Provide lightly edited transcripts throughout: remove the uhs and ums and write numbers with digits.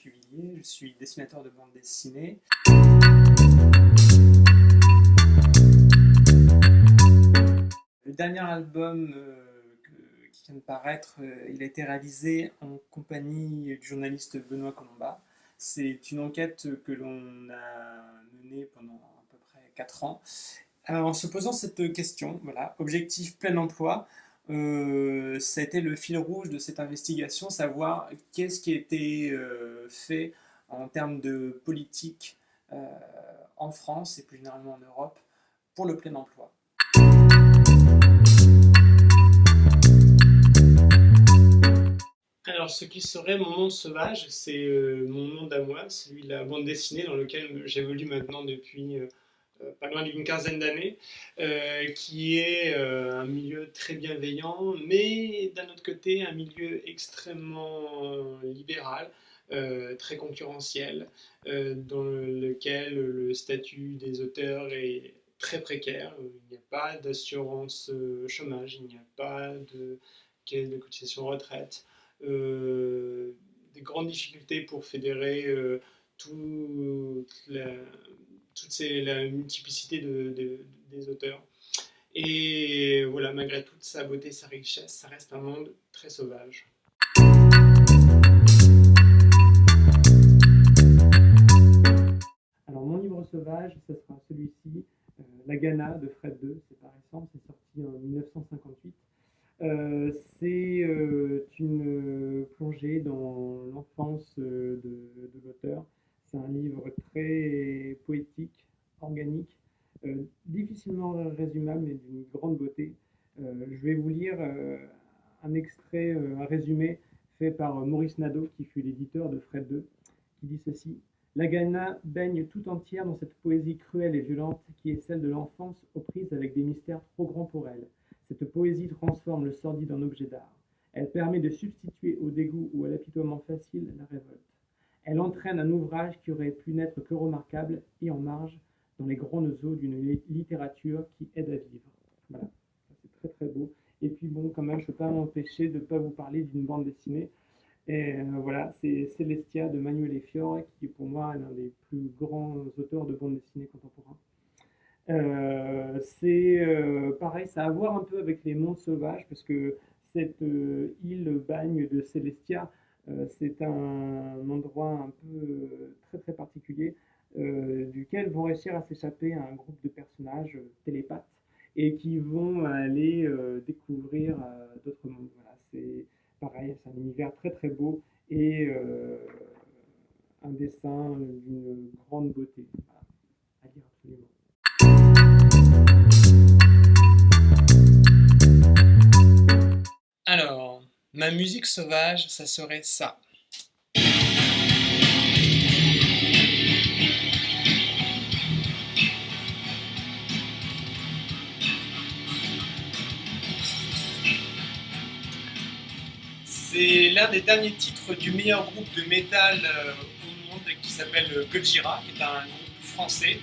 Duvillier, je suis dessinateur de bande dessinée. Le dernier album qui vient de paraître, il a été réalisé en compagnie du journaliste Benoît Colomba. C'est une enquête que l'on a menée pendant à peu près 4 ans. En se posant cette question, voilà, objectif plein emploi, ça a été le fil rouge de cette investigation, savoir qu'est-ce qui a été fait en termes de politique en France et plus généralement en Europe pour le plein emploi. Alors, ce qui serait mon monde sauvage, c'est mon monde à moi, celui de la bande dessinée dans lequel j'évolue maintenant depuis pas loin d'une quinzaine d'années, qui est un milieu très bienveillant, mais d'un autre côté, un milieu extrêmement libéral, très concurrentiel, dans lequel le statut des auteurs est très précaire. Il n'y a pas d'assurance chômage, il n'y a pas de caisse de cotisation retraite. Des grandes difficultés pour fédérer toute la multiplicité des auteurs. Et voilà, malgré toute sa beauté, sa richesse, ça reste un monde très sauvage. Alors mon livre sauvage, ce sera celui-ci, La Ghana de Fred II, c'est pas récent, c'est sorti en 1958. C'est une plongée dans l'enfance de l'auteur. C'est un livre très poétique, organique, difficilement résumable, mais d'une grande beauté. Je vais vous lire un extrait, un résumé fait par Maurice Nadeau, qui fut l'éditeur de Fred II, qui dit ceci. La Ghana baigne tout entière dans cette poésie cruelle et violente qui est celle de l'enfance aux prises avec des mystères trop grands pour elle. Cette poésie transforme le sordide en objet d'art. Elle permet de substituer au dégoût ou à l'apitoiement facile la révolte. Elle entraîne un ouvrage qui aurait pu n'être que remarquable et en marge dans les grandes eaux d'une littérature qui aide à vivre. Voilà, c'est très très beau. Et puis bon, quand même, je ne peux pas m'empêcher de ne pas vous parler d'une bande dessinée. Et voilà, c'est Celestia de Manuel Fiore, qui est pour moi l'un des plus grands auteurs de bande dessinée contemporains. C'est pareil, ça a à voir un peu avec les mondes sauvages, parce que cette île bagne de Celestia, c'est un endroit un peu très très particulier, duquel vont réussir à s'échapper un groupe de personnages télépathes et qui vont aller découvrir d'autres mondes. Voilà, c'est pareil, c'est un univers très très beau et un dessin d'une grande beauté. Voilà, à lire absolument. Alors, ma musique sauvage, ça serait ça. C'est l'un des derniers titres du meilleur groupe de métal au monde qui s'appelle Gojira, qui est un groupe français.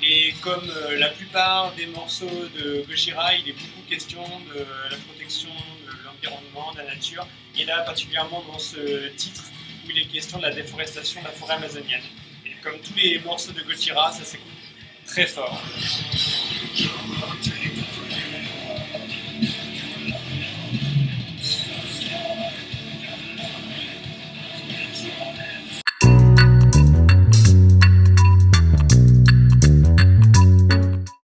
Et comme la plupart des morceaux de Gojira, il est beaucoup question de la protection de l'environnement, de la nature. Et là, particulièrement dans ce titre, où il est question de la déforestation de la forêt amazonienne. Et comme tous les morceaux de Gojira, ça s'écoute très fort.